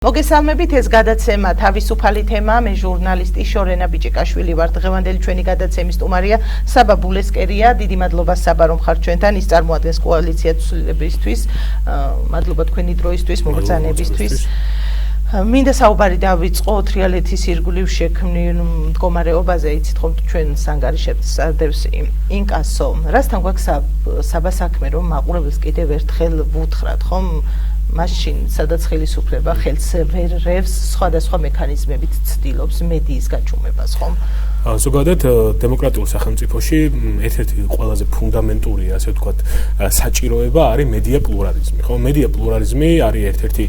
მოგესალმებით, ეს გადაცემა თავისუფალი თემაა. მე ჟურნალისტი შორენა ბიჭიკაშვილი ვარ. დღევანდელი ჩვენი გადაცემის სტუმარია საბა ბულესკერია. დიდი მადლობა საბა, რომ ხართ ჩვენთან. ის წარმოადგენს კოალიცია ცვლილებისთვის. მადლობა თქვენი დროისთვის, მობრძანებისთვის. მინდა საუბარი დავიწყო თრიალეთის ირგვლივ შექმნილ მდგომარეობაზე. იცით ხომ ჩვენ სანგარიშებს ადევს ინკასო. რასთან გვაქვს საბა საქმე, რომ მაყურებელს კიდევ ერთხელ ვუთხრათ, ხომ? მაშინ სადაც ხელისუფლება ხელს ვერ რევს, სხვადასხვა მექანიზმებით ცდილობს მედიის გაჩუმებას, ხომ? ზოგადად დემოკრატიულ სახელმწიფოში ერთ-ერთი ყველაზე ფუნდამენტური, ასე ვთქვათ, საჭიროება არის მედია პლურალიზმი, ხო? მედია პლურალიზმი არის ერთ-ერთი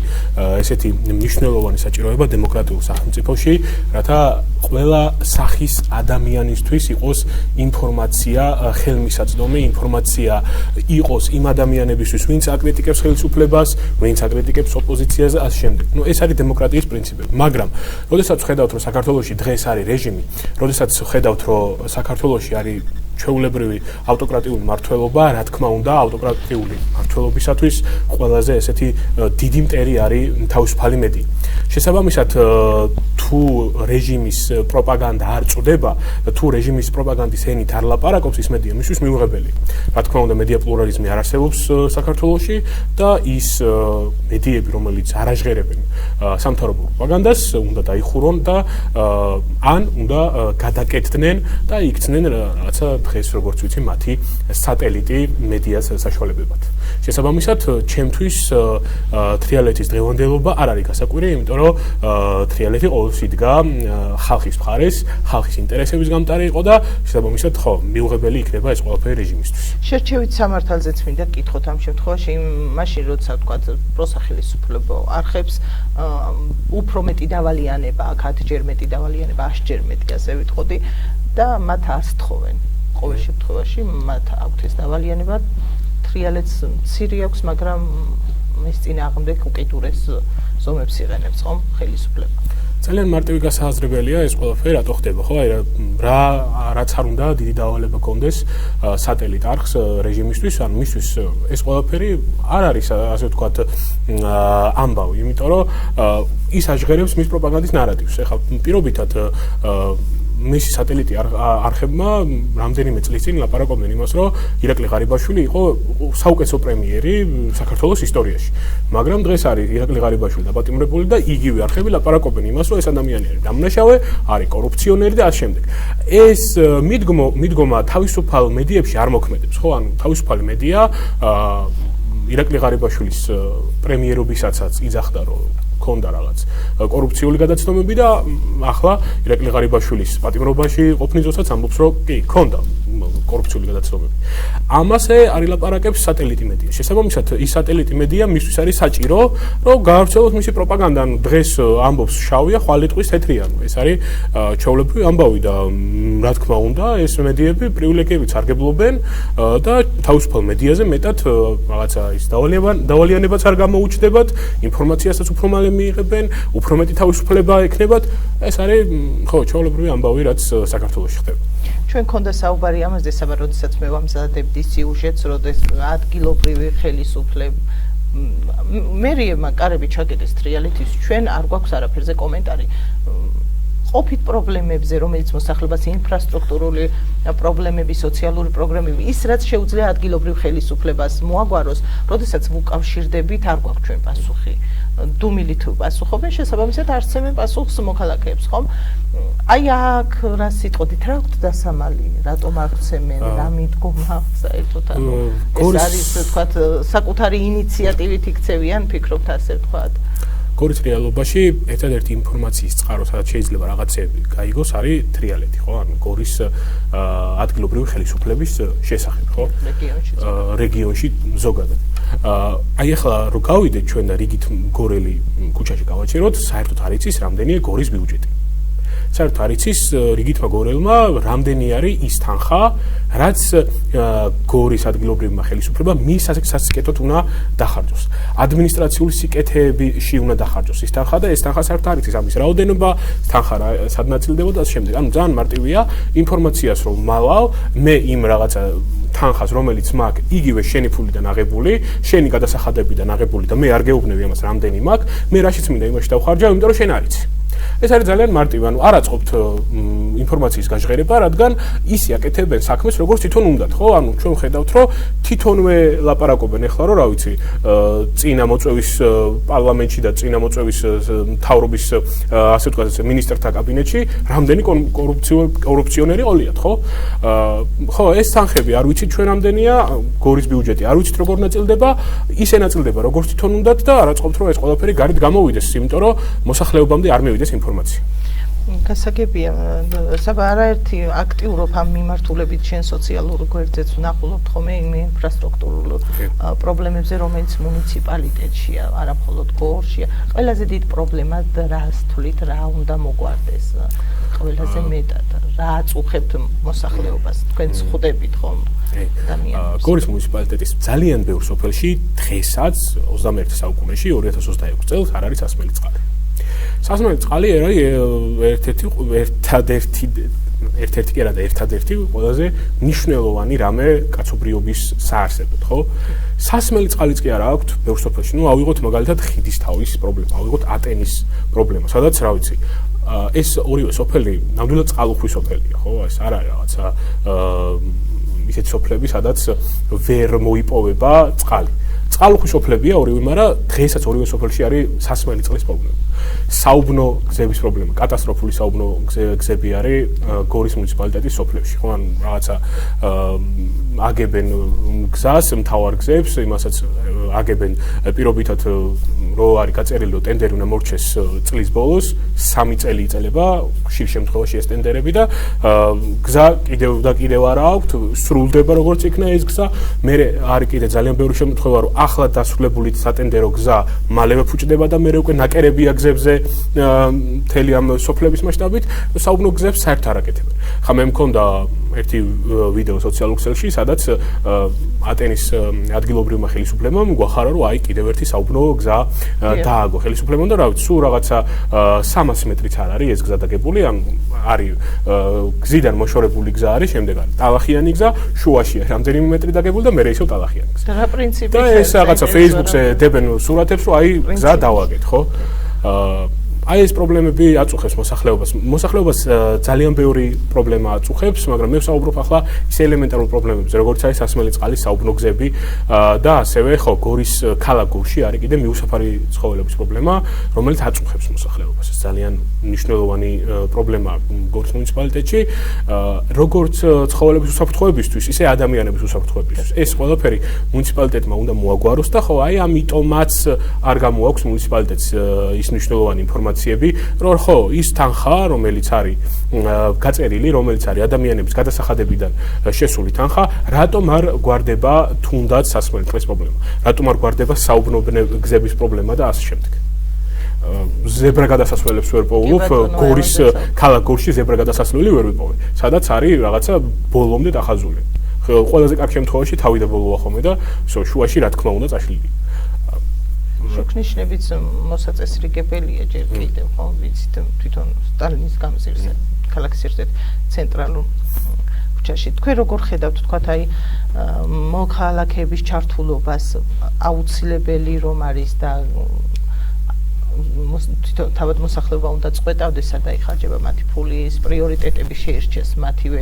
ესეთი მნიშვნელოვანი საჭიროება დემოკრატიულ სახელმწიფოში, რათა ყველა სახის ადამიანისთვის იყოს ინფორმაცია, ხელმისაწვდომი ინფორმაცია იყოს იმ ადამიანებისთვის, ვინც აკრიტიკებს ხელისუფლებას, ვინც აკრიტიკებს ოპოზიციას და ასე შემდეგ. ნუ ეს არის დემოკრატიის პრინციპები, მაგრამ როდესაც ხედავთ, რომ საქართველოში დღეს არის რეჟიმი, როდესაც ხედავთ, რომ საქართველოში არის ჩვეულებრივი ავტოკრატიული მმართველობა, რა თქმა უნდა, ავტოკრატიული მმართველობისათვის ყველაზე ესეთი დიდი მტერი არის თავისუფალი მედია. შესაბამისად, თუ რეჟიმის პროპაგანდა არ წვდება და თუ რეჟიმის პროპაგანდის ენით არ ლაპარაკობს, ის მედია მისთვის მიუღებელია. რა თქმა უნდა, მედია პლურალიზმი არ არსებობს საქართველოში და ის მედიები, რომელიც არ აჟღერებენ სამთავრობო პროპაგანდას, უნდა დაიხურონ და ან უნდა გადაკეთდნენ და იქცნენ რაღაცა დღეს როგორც ვიცი მათი სატელიტი მედიას საშუალებებად. შესაბამისად, ჩემთვის თრიალეთის დღევანდელობა არ არის გასაკვირი, იმიტომ რომ თრიალეთი ყოველთვის იდგა ხალხის მხარეს, ხალხის ინტერესების გამტარი იყო და შესაბამისად, ხო, მიუღებელი იქნება ეს ყველაფერი რეჟიმისთვის. შერჩევით სამართალზეც მინდა გკითხოთ ამ შემთხვევაში, მაშინ როცა ვთქვათ პროსახელისუფლებო არხებს უფრო მეტი დავალიანება, აქ 10-ჯერ მეტი დავალიანება, 100-ჯერ მეტი, ასე ვიტყოდი და მათ არ სთხოვენ. ყოველ შემთხვევაში მათ აქვთ ეს დავალიანება, თრიალეთს მცირე აქვს, მაგრამ მის წინააღმდეგ უკიდურეს ზომებს იღენებს, ხომ, ხელისუფლება. ძალიან მარტივი გასააზრებელია ეს ყველაფერი, რატო ხდება, ხო? აი რაც არ უნდა დიდი დავალება კონდეს სატელიტ არხს რეჟიმისთვის, ანუ მისთვის ეს ყველაფერი არ არის, ასე ვთქვათ, ამბავი, იმიტომ რომ ის აჟღერებს მის პროპაგანდის ნარატივს. ეხლა პირობითად მისი სატელიტი არხებმა რამდენიმე წლის წინ ლაპარაკობდნენ იმას, რომ ირაკლი ღარიბაშვილი იყო საუკეთესო პრემიერი საქართველოს ისტორიაში. მაგრამ დღეს არის ირაკლი ღარიბაშვილი დაპატიმრებული და იგივე არხები ლაპარაკობენ იმას, რომ ეს ადამიანი არის დამნაშავე, არის კორუფციონერი და ასე შემდეგ. ეს მიდგომა თავისუფალ მედიებში არ მოქმედებს, ხო? ანუ თავისუფალი მედია ირაკლი ღარიბაშვილის პრემიერობისაცაც იძახდა, რომ ქონდა რაღაც კორუფციული გადაცდომები და ახლა ირაკლი ღარიბაშვილის პატიმრობაში ყოფნის დროსაც ამბობს, რომ კი, ქონდა კორუფციული გადაცდომები. ამაზე არ ილაპარაკებს სატელიტი მედია. შესაბამისად, ის სატელიტი მედია მისთვის არის საჭირო, რომ გაავრცელოს მისი პროპაგანდა. ანუ დღეს ამბობს შავია, ხვალ იტყვის თეთრია. ეს არის ჩვეულებრივი ამბავი და რა თქმა უნდა, ეს მედიები პრივილეგიებით სარგებლობენ და თავისუფალ მედიაზე მეტად რაღაცა ის დავალიანებაც არ გამოუჩნდებათ, ინფორმაციასაც უფრო მალე მიიღებენ, უფრო მეტი თავისუფლება ექნებათ. ეს არის ხო, ჩვეულებრივი ამბავი, რაც საქართველოში ხდება. ჩვენ ქონდა საუბარი ამაზე, საბა, როდესაც მე ვამზადებდი სიუჟეტს, როდესაც ადგილობრივი ხელისუფლება მერიებმა კარები ჩაკეტეს თრიალეთის, ჩვენ არ გვაქვს არაფერზე კომენტარი. ყოფით პრობლემებზე, რომელიც მოსახლეობას ინფრასტრუქტურული პრობლემები, სოციალური პრობლემები, ის რაც შეუძლია ადგილობრივ ხელისუფლებას მოაგვაროს, როდესაც ვუკავშირდებით, არ გვაქვს ჩვენ პასუხი. დუმილით პასუხობენ, შესაბამისად არსებენ პასუხს მოქალაქეებს, ხომ? აი აქ რა სიტყვით, რა გვთ დასამალი, რატომ აღწემენ, რა მიდგომა საერთოდ, ანუ ეს არის, თქვათ, საკუთარი ინიციატივით იქცევიან, ფიქრობთ ასე ვთქვათ. გორის რეალობაში ერთადერთი ინფორმაციის წყარო, სადაც შეიძლება რაღაცები გაიგოს, არის თრიალეთი, ხო? ანუ გორის ადგილობრივი ხელისუფლების შესახებ, ხო? რეგიონში ზოგადად. აი ახლა რომ გავიდეთ ჩვენ და რიგით გორელი ქუჩაში გავაჩეროთ, საერთოდ არ იცის რამდენია გორის ბიუჯეტი. საერთოდ არ იცის რიგითმა გორელმა რამდენი არის ის თანხა, რაც გორის ადგილობრივმა ხელისუფლებამ მის სასიკეთოდ უნდა დახარჯოს. ადმინისტრაციული სიკეთეებში უნდა დახარჯოს ის თანხა და ეს თანხა საერთოდ არ იცის ამის რაოდენობა, თანხა სად ნაწილდებოდა და ამ შემდეგ. ანუ ძალიან მარტივია ინფორმაციას რომ მალავ, მე იმ რაღაცა თანხას, რომელიც მაქვს, იგივე შენი ფულიდან აღებული, შენი გადასახადებიდან აღებული და მე არ გეუბნები ამას რამდენი მაქვს, მე რაშიც მინდა იმაში დავხარჯავ, იმიტომ რომ შენ არიცი. ეს არის ძალიან მარტივი, ანუ არ აწყობთ ინფორმაციის გაჟღერება, რადგან ისე აკეთებენ საქმეს, როგორც თვითონ უნდათ, ხო? ანუ ჩვენ ხედავთ, რომ თვითონვე ლაპარაკობენ ახლა, რომ რა ვიცი, წინა მოწვევის პარლამენტში და წინა მოწვევის მთავრობის ასე ვთქვათ, მინისტრთა კაბინეტში რამდენი კორუფციონერი ყოლიათ, ხო? ხო, ეს თანხები არ ვიცით ჩვენ რამდენია, გორის ბიუჯეტი არ ვიცით როგორ ნაწილდება, ისე ნაწილდება, როგორც თვითონ უნდათ და არ აწყობთ, რომ ეს ყველაფერი გარეთ გამოვიდეს, იმიტომ რომ მოსახლეობამდე არ მივიდეს ინფორმაცია. გასაგებია, საბა არაერთი აქტიურობ ამ მიმართულებით შენ სოციალურ გვერდზეც ვნახულობთ ხოლმე იმ ინფრასტრუქტურულ პრობლემებზე, რომელიც მუნიციპალიტეტშია, არა მხოლოდ გორშია. ყველაზე დიდ პრობლემად რას თვლით, რა უნდა მოგვარდეს ყველაზე მეტად, რა აწუხებთ მოსახლეობას, თქვენც ხვდებით ხოლმე ადამიანებს. გორის მუნიციპალიტეტის ძალიან ბევრ სოფელში დღესაც 21 საუკუნეში 2026 წელს არ არის სასმელი წყალი. სასმელი წყალი ერთ-ერთი კი არა და ერთადერთი ყველაზე მნიშვნელოვანი რამე კაცობრიობის საარსებოდ, ხო? სასმელი წყალიც კი არა აქვთ ბევრ სოფელში. ნუ ავიღოთ მაგალითად ხიდისთავის პრობლემა, ავიღოთ ატენის პრობლემა, სადაც რა ვიცი, ეს ორივე სოფელი ნამდვილად წყალუხვი სოფელია, ხო? ეს არ არის რაღაცა ისეთი სოფლები, სადაც ვერ მოიპოვება წყალი. წყალუხვი სოფლებია ორივე, მაგრამ დღესაც ორივე სოფელში არის სასმელი წყლის პრობლემა. საუბნო გზების პრობლემა, კატასტროფული საუბნო გზები არის გორის მუნიციპალიტეტის სოფლებში, ხო? ან რაღაცა აგებენ გზას, მთავარ გზებს, იმასაც აგებენ პირობითად რო არის გაწერილი, რომ ტენდერი უნდა მორჩეს წლის ბოლოს, 3 წელი იწელება ხშირ შემთხვევაში ეს ტენდერები და გზა კიდევ არა აქვთ, სრულდება როგორც იქნა ეს გზა. მე არის კიდე ძალიან ბევრი შემთხვევა, რომ ახლა დასრულებული სატენდერო გზა მალევე ფუჭდება და მე უკვე ნაკერებია გზებზე მთელი ამ სოფლების მასშტაბით, საუბნო გზებს საერთოდ არ აკეთებენ. ხა მე მქონდა ერთი ვიდეო სოციალურ ქსელში, სადაც ატენის ადგილობრივმა ხელისუფლებამ გვახარა, რომ აი კიდევ ერთი საუბნო გზა დააგო ხელისუფლებამ და რა ვიცი, სულ რაღაცა 300 მეტრიც არ არის ეს გზა დაგებული, ან არის გზიდან მოშორებული გზა არის, შემდეგ არის ტალახიანი გზა, შუაშია რამდენიმე მეტრი დაგებული და მერე ისევ ტალახიანი გზა. რა პრინციპი? და ეს რაღაცა Facebook-ზე დებენ სურათებს, რომ აი გზა დავაგეთ, ხო? აი ეს პრობლემები აწუხებს მოსახლეობას ძალიან ბევრი პრობლემა აწუხებს, მაგრამ მე ვსაუბრობ ახლა ის ელემენტარულ პრობლემებზე, როგორც არის სასმელი წყალის საუბნო გზები და ასევე ხო გორის ქალაქ გორში არის კიდე მიუსაფარი ცხოველების პრობლემა, რომელიც აწუხებს მოსახლეობას. ეს ძალიან მნიშვნელოვანი პრობლემაა გორის მუნიციპალიტეტში, როგორც ცხოველების უსაფრთხოებისთვის, ისე ადამიანების უსაფრთხოებისთვის. ეს ყველაფერი მუნიციპალიტეტმა უნდა მოაგვაროს და ხო აი ამიტომაც არ გამოაქვს მუნიციპალიტეტს ის მნიშვნელოვანი ინფორმაცია, რომ ხო ის თანხა, რომელიც არის გაწერილი, რომელიც არის ადამიანების გადასახადებიდან შესული თანხა, რატომ არ გვარდება თუნდაც სასმელი წყლის პრობლემა, რატომ არ გვარდება საუბნო გზების პრობლემა და ასე შემდეგ. ზებრა გადასასვლელებს ვერ პოულობ, გორის ქალაქ გორში ზებრა გადასასვლელი ვერ ვიპოვე, სადაც არის რაღაცა ბოლომდე დახაზული. ყველაზე კარგ შემთხვევაში თავი და ბოლოა ხოლმე და შუაში რა თქმა უნდა წაშლილი. შუქნიშნებიც მოსაწესრიგებელია ჯერ კიდევ, ხო, ვიცით, თვითონ სტალინის გამზირზე, ქალაქის ერთ-ერთ ცენტრალურ ქუჩაში. თქვენ როგორ ხედავთ, თქვათ, აი მოქალაქეების ჩართულობას აუცილებელი რომ არის და თავად მოსახლეობა უნდა წყვეტავდეს, სადა იხარჯება მათი ფული, ის პრიორიტეტები შეირჩეს მათივე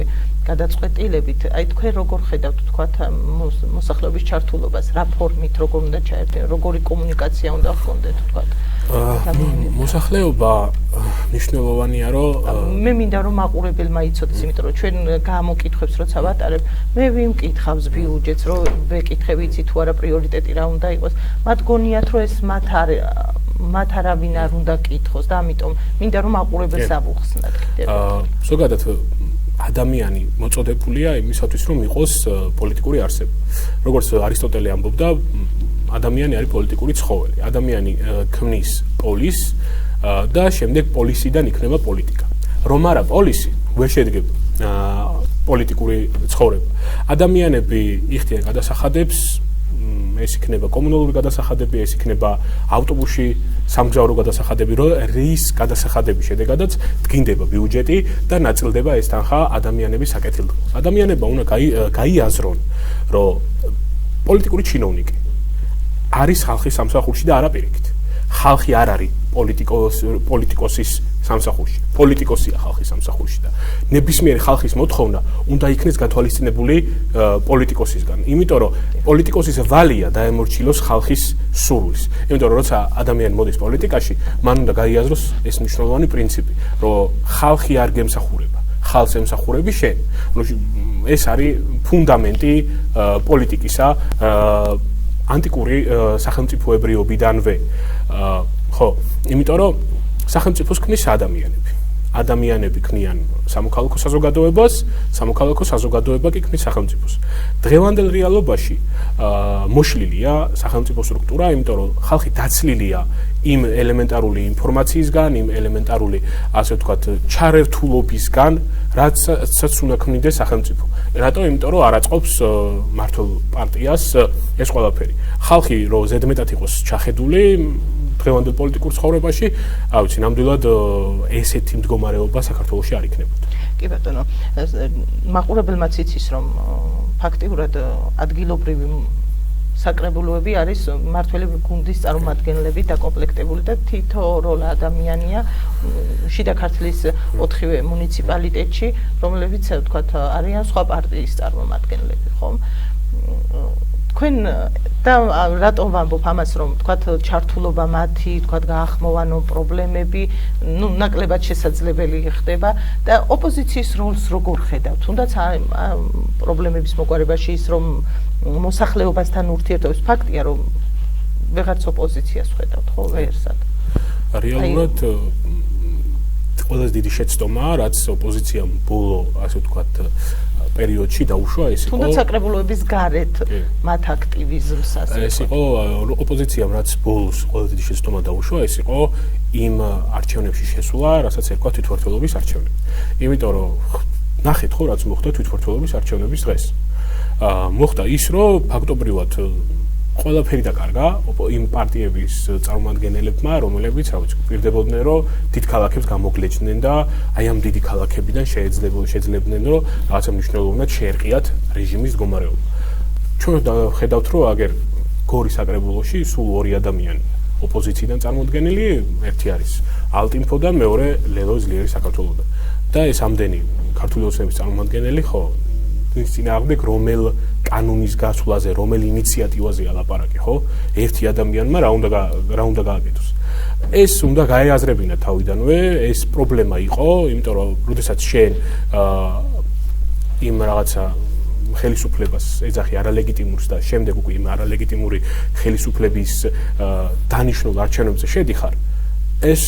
გადაწყვეტილებით. აი თქვენ როგორ ხედავთ, თქვათ, მოსახლეობის ჩართულობას, რა ფორმით როგორ უნდა ჩაერთონ, როგორი კომუნიკაცია უნდა ჰქონდეთ, თქვათ. მოსახლეობა მნიშვნელოვანია, რომ მე მინდა რომ მაყურებელმა იცოდეს, იმიტომ რომ ჩვენ გამოკითხვებს როცა ვატარებ, მე ვიმკითხავს ბიუჯეტს, რომ ვეკითხები იცი თუ არა პრიორიტეტი რა უნდა იყოს. მათ გონიათ, რომ ეს მათ არავინ არ უნდა კითხოს და ამიტომ მინდა რომ მაყურებელს ავუხსნათ კიდევ. ზოგადად ადამიანი მოწოდებულია იმისათვის, რომ იყოს პოლიტიკური არსება. როგორც არისტოტელე ამბობდა, ადამიანი არის პოლიტიკური ცხოველი. ადამიანი ქმნის პოლისს და შემდეგ პოლისიდან იქნება პოლიტიკა. რომ არა პოლისი, ვერ შედგება პოლიტიკური ცხოვრება. ადამიანები იხდიან გადასახადებს, ეს იქნება კომუნალური გადასახადები, ეს იქნება ავტობუსში სამგზავრო გადასახადები, რომ რის გადასახადების შედეგადაც დგინდება ბიუჯეტი და ნაწილდება ეს თანხა ადამიანების საკეთილდღეობას. ადამიანებმა უნდა გაიაზრონ, რომ პოლიტიკური ჩინოვნიკი არის ხალხის სამსახურში და არა პირიქით. ხალხი არ არის პოლიტიკოსის სამსახურში. პოლიტიკოსია ხალხის სამსახურში და ნებისმიერი ხალხის მოთხოვნა უნდა იქნეს გათვალისწინებული პოლიტიკოსისგან. იმიტომ რომ პოლიტიკოსის ვალია დაემორჩილოს ხალხის სურვილს. იმიტომ რომ როცა ადამიანი მოდის პოლიტიკაში, მან უნდა გაიაზროს ეს მნიშვნელოვანი პრინციპი, რომ ხალხი არ გემსახურება. ხალხს ემსახურები შენ. ეს არის ფუნდამენტი პოლიტიკისა ანტიკური სახელმწიფოებრიობიდანვე. ხო, იმიტომ რომ სახელმწიფოს ქმნის ადამიანები. ადამიანები ქმნიან სამოქალაქო საზოგადოებას, სამოქალაქო საზოგადოება კი ქმნის სახელმწიფოს. დღევანდელ რეალობაში მოშლილია სახელმწიფო სტრუქტურა, იმიტომ რომ ხალხი დაცლილია იმ ელემენტარული ინფორმაციისგან, იმ ელემენტარული, ასე ვთქვათ, ჩარერთულობისგან, რაცაც უნდა ქმნიდეს სახელმწიფო. რატო? იმიტომ რომ არ აწყობს მართლ პარტიას ეს ყველაფერი. ხალხი რომ ზედმეტად იყოს ჩახედული დღევანდელ პოლიტიკურ ცხოვრებაში, არ ვიცი, ნამდვილად ესეთი მდგომარეობა საქართველოში არ იქნებოდა. კი ბატონო, მაყურებელმაც იცის, რომ ფაქტიურად ადგილობრივი საკრებულოები არის მმართველი გუნდის წარმომადგენლები დაკომპლექტებული და თითო როლ ადამიანია შიდა ქართლის 4-ვე მუნიციპალიტეტში, რომლებიც ვთქვათ არიან სხვა პარტიის წარმომადგენლები, ხომ? თქვენ და რატომ ვამბობ ამას, რომ ვთქვათ ჩართულობა მათი, ვთქვათ გაახმოვანო პრობლემები, ნაკლებად შესაძლებელი ხდება და ოპოზიციის როლს როგორ ხედავთ? თუნდაც პრობლემების მოგვარებაში ის რომ მოსახლეობასთან ურთიერთობის ფაქტია, რომ ვეღარც ოპოზიციას ხედავთ, ხო, ვერსად. რეალურად ყველაზე დიდი შეცდომა, რაც ოპოზიციამ ბოლო, ასე ვთქვათ, პერიოდში დაუშვა, ეს იყო თუნდაც საკრებულოების გარეთ მათ აქტივიზმს, ასე ვთქვათ. ეს იყო ოპოზიციამ, რაც ბოლოს ყველაზე დიდი შეცდომა დაუშვა, ეს იყო იმ არჩევნებში შესვლა, რასაც ერქვა თვითმმართველობის არჩევნები. იმიტომ რომ ნახეთ ხო, რაც მოხდა თვითმმართველობის არჩევნების დღეს. მოხდა ის, რომ ფაქტობრივად ყველაფერი დაკარგა იმ პარტიების წარმომადგენლებმა, რომლებიც, რა ვიცი, პირდებოდნენ, რომ დიდ ქალაქებს გამოგლეჯდნენ და აი ამ დიდი ქალაქებიდან შეძლებდნენ, რომ რაღაცა მნიშვნელოვნად შეერყიათ რეჟიმის მდგომარეობა. ჩვენ ხედავთ, რომ აგერ გორის საკრებულოში სულ 2 ადამიანი ოპოზიციიდან წარმოდგენილი, ერთი არის ალტინფო და მეორე ლელო ძლიერი საქართველოდან. და ეს ამდენი ქართული ოცნების წარმომადგენელი, ხო, ის წინააღმდეგ რომელ კანონის გასვლაზე, რომელ ინიციატივაზე ალაპარაკი, ხო? ერთი ადამიანმა რა უნდა გააკეთოს. ეს უნდა გაეაზრებინა თავიდანვე, ეს პრობლემა იყო, იმიტომ რომ როდესაც შენ იმ რაღაცა ხელისუფლებას ეძახი არალეგიტიმურს და შემდეგ უკვე იმ არალეგიტიმური ხელისუფლების დანიშნულ არჩევნებზე შედიხარ, ეს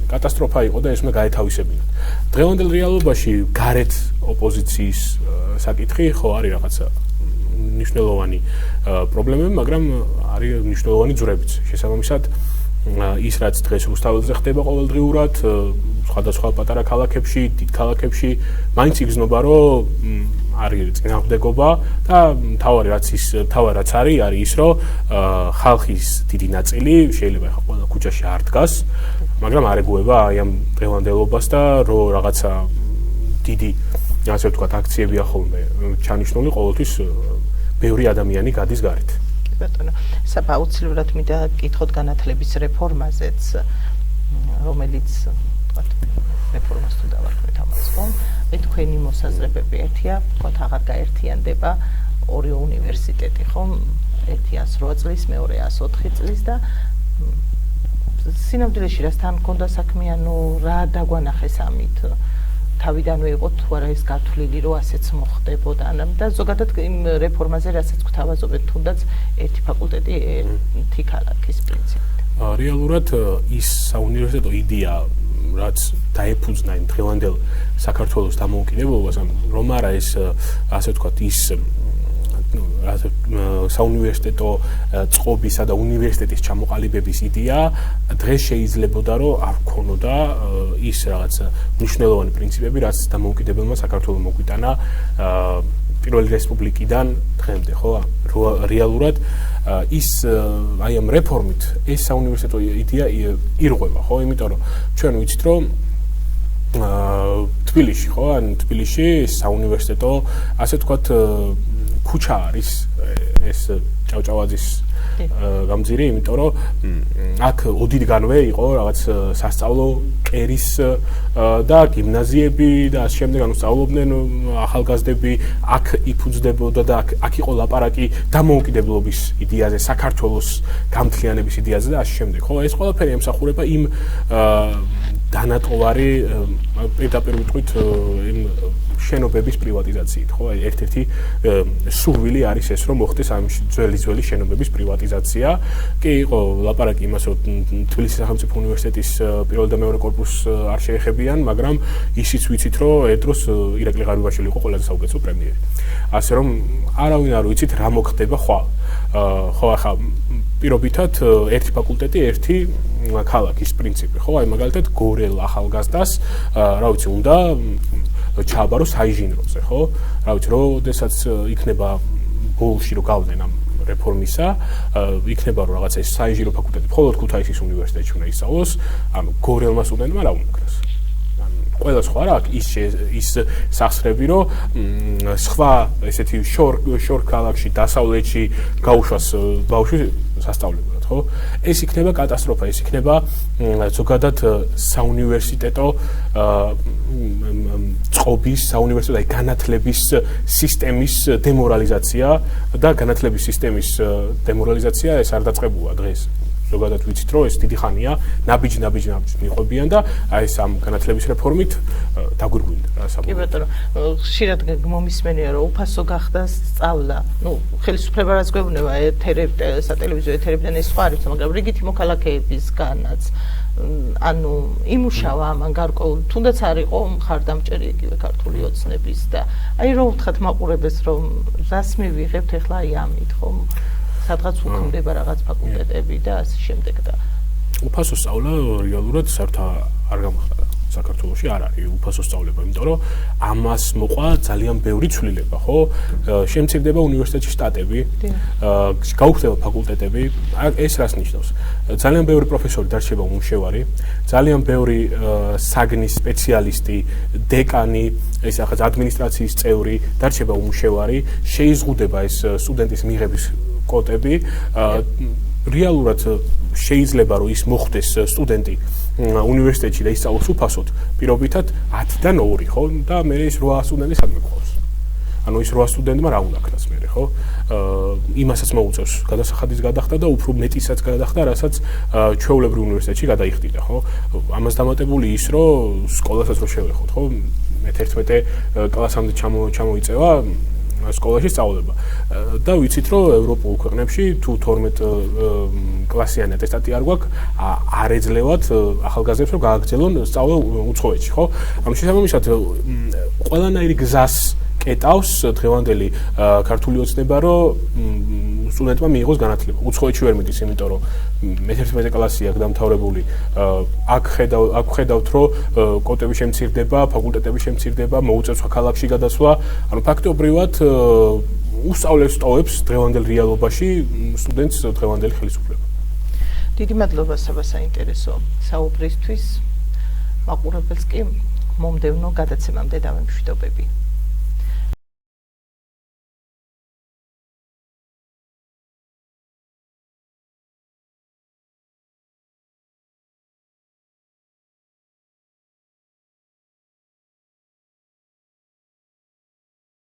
კატასტროფა იყო და ეს უნდა გაეთავისებინათ. დღევანდელ რეალობაში გარეთ ოპოზიციის საკითხი ხო არის რაღაცა მნიშვნელოვანი პრობლემები, მაგრამ არის მნიშვნელოვანი ძვრებიც. შესაბამისად, ის რაც დღეს რუსთაველზე ხდება ყოველდღიურად, სხვადასხვა პატარა ქალაქებში, დიდ ქალაქებში, მაინც იგრძნობა, რომ არის წინააღმდეგობა და თავი რაც არის ის, რომ ხალხის დიდი ნაწილი შეიძლება ხა ყველა ქუჩაში არ დგას, მაგრამ არ ეგუება აი ამ დღევანდელობას და რომ რაღაცა დიდი, ასე ვთქვათ, აქციებია ხოლმე ჩანიშნული, ყოველთვის ბევრი ადამიანი გადის გარეთ. კი ბატონო, სააუცილებლად მინდა გითხოთ განათლების რეფორმაზეც, რომელიც, ვთქვათ, რეფორმას თუ დავარქვით ამას, ხო? თქვენი მოსაზრებები ერთია, ვთქვათ, აღარ გაერთიანდება 2 უნივერსიტეტი, ხო? ერთი 108 წლის, მეორე 104 წლის და სინამდვილეში რასთან მქონდა საქმე, ანუ რა დაგვანახეს ამით? თავიდანვე იყო თუ არა ეს გათვლილი, რომ ასეც მოხდებოდა და ზოგადად იმ რეფორმაზე რასაც გვთავაზობენ, თუნდაც ერთი ფაკულტეტი, ერთი ქალაქის პრინციპით. რეალურად ის საუნივერსიტეტო იდეა, რაც დაეფუძნა იმ დღევანდელ საქართველოს დამოუკიდებლობას, რომ არა ეს, ასე ვთქვათ, ის საუნივერსიტეტო წყობისა და უნივერსიტეტის ჩამოყალიბების იდეა დღეს შეიძლებოდა, რომ არ ქონოდა ის რაღაც მნიშვნელოვანი პრინციპები, რაც დამოუკიდებელმა საქართველოს მოგვიტანა პირველი რესპუბლიკიდან დღემდე, ხო? რეალურად ის აი ამ რეფორმით ეს საუნივერსიტეტო იდეა ირღვევა, ხო? იმიტომ რომ ჩვენ ვიცით რომ თბილისში, ხო? ან თბილისში საუნივერსიტეტო ასე ვთქვათ ქუჩა არის ეს ჭავჭავაძის გამძირი, იმიტომ რომ აქ ოდითგანვე იყო რაღაც სასწავლო კერის და გიმნაზიები და ამ შემდეგ ანუ სწავლობდნენ ახალგაზრდები, აქ იფუძნდებოდა და აქ იყო ლაპარაკი დამოუკიდებლობის იდეაზე, საქართველოს გამთლიანების იდეაზე და ამ შემდეგ. ხო, ეს ყველაფერი ემსახურება იმ დანატოვარი პირდაპირ ვიტყვით იმ შენობების პრივატიზაციით, ხო? აი ერთ-ერთი სურვილი არის ეს, რომ მოხდეს ამ ძველი შენობების პრივატიზაცია. კი იყო ლაპარაკი იმას, რომ თბილისის სახელმწიფო უნივერსიტეტის პირველ და მეორე კორპუსს არ შეეხებიან, მაგრამ ისიც ვიცით, რომ ერთ დროს ირაკლი ღარიბაშვილი იყო ყველაზე საუკეთესო პრემიერი. ასე რომ არავინ არ ვიცით რა მოხდება ხვალ. ხო, ახლა პირობითად ერთი ფაკულტეტი, ერთი ქალაქის პრინციპი, ხო? აი მაგალითად გორელ ახალგაზრდას, რა ვიცი, უნდა ჩააბარო საინჟინროზე, ხო? რა ვიცი, როდესაც იქნება ბოლში რომ გავდნენ ამ რეფორმისა, იქნება რომ რაღაცა ეს საინჟინრო ფაკულტეტი მხოლოდ ქუთაისის უნივერსიტეტში უნდა ისწავლოს, ანუ გორელმა სტუდენტმა რა უნდა ქრას. ყველა სხვა რა ის სახსრები რომ სხვა ესეთი შორ ქალაქში დასავლეთში გაუშვას ბავშვი სასწავლებლად, ხო? ეს იქნება კატასტროფა, ეს იქნება ზოგადად საუნივერსიტეტო წყობის, საუნივერსიტეტო აი განათლების სისტემის დემორალიზაცია და განათლების სისტემის დემორალიზაცია ეს არ დაწყებულა დღეს. ზოგადად ვიცით რომ ეს დიდი ხანია ნაბიჯ მიყვებიან და აი ეს ამ განათლების რეფორმით დაგვირგვინდა რა საბოლოოდ. კი ბატონო, ხშირად მომისმენია რომ უფასო გახდა სწავლა. ნუ ხელისუფლება რაც გვეუბნება სატელევიზიო ეთერებიდან ეს სხვა არის, მაგრამ რიგითი მოქალაქეებისგანაც ანუ იმუშავა ამან გარკვეულ, თუნდაც არ იყო მხარდამჭერი იგივე ქართული ოცნების და აი რომ ვთქვათ მაყურებელს რომ რას მივიღებთ ახლა აი ამით ხომ სადღაც უქმდება რაღაც ფაკულტეტები და ასე შემდეგ და უფასო სწავლა რეალურად საერთოდ არ გამხდარა საქართველოში არ არის უფასო სწავლება, იმიტომ რომ ამას მოყვა ძალიან ბევრი ცვლილება, ხო? შემცირდება უნივერსიტეტში შტატები, გაუქმდება ფაკულტეტები, ეს რას ნიშნავს? ძალიან ბევრი პროფესორი დარჩება უმუშევარი, ძალიან ბევრი საგნის სპეციალისტი, დეკანი, ეს ახაც ადმინისტრაციის წევრი დარჩება უმუშევარი, შეიზღუდება ეს სტუდენტის მიღების კოტები, რეალურად შეიძლება რომ ის მოხდეს სტუდენტი უნივერსიტეტში და ისწავლოს უფასოდ, პირობითად 10-დან 2, ხო? და მე ის 8 სტუდენტი სადმე გყავს. ანუ ის 8 სტუდენტმა რა უნდა ქნას მე, ხო? იმასაც მოუწევს გადასახადის გადახდა და უფრო მეტისაც გადახდა, რასაც ჩვეულებრივ უნივერსიტეტში გადაიხდიდა, ხო? ამას დამატებული ის, რომ სკოლასაც რო შევეხოთ, ხო? მე-11 კლასამდე ჩამოიწევა სკოლაში სწავლება და ვიცით რომ ევროპულ ქვეყნებში თუ 12 კლასიანი ატესტატი არ გვაქვს არ ეძლევათ ახალგაზრდებს რომ გააგრძელონ სწავლა უცხოეთში, ხო? ამ შესაბამისად ყველანაირი გზას კეტავს დღევანდელი ქართული ოცნება რომ სტუდენტმა მიიღოს განათლება. უცხოეთში ვერ მიდის, იმიტომ რომ მე-11 კლასი აქვს დამთავრებული. აქ ხედავთ რომ კოტები შემცირდება, ფაკულტეტები შემცირდება, მოუწევს სხვა ქალაქში გადასვლა. ანუ ფაქტობრივად უსწავლებს ტოვებს დღევანდელ რეალობაში სტუდენტს დღევანდელი ხელისუფლება. დიდი მადლობა საბა საინტერესო საუბრისთვის. მაყურებელს კი მომდევნო გადაცემამდე დავემშვიდობები.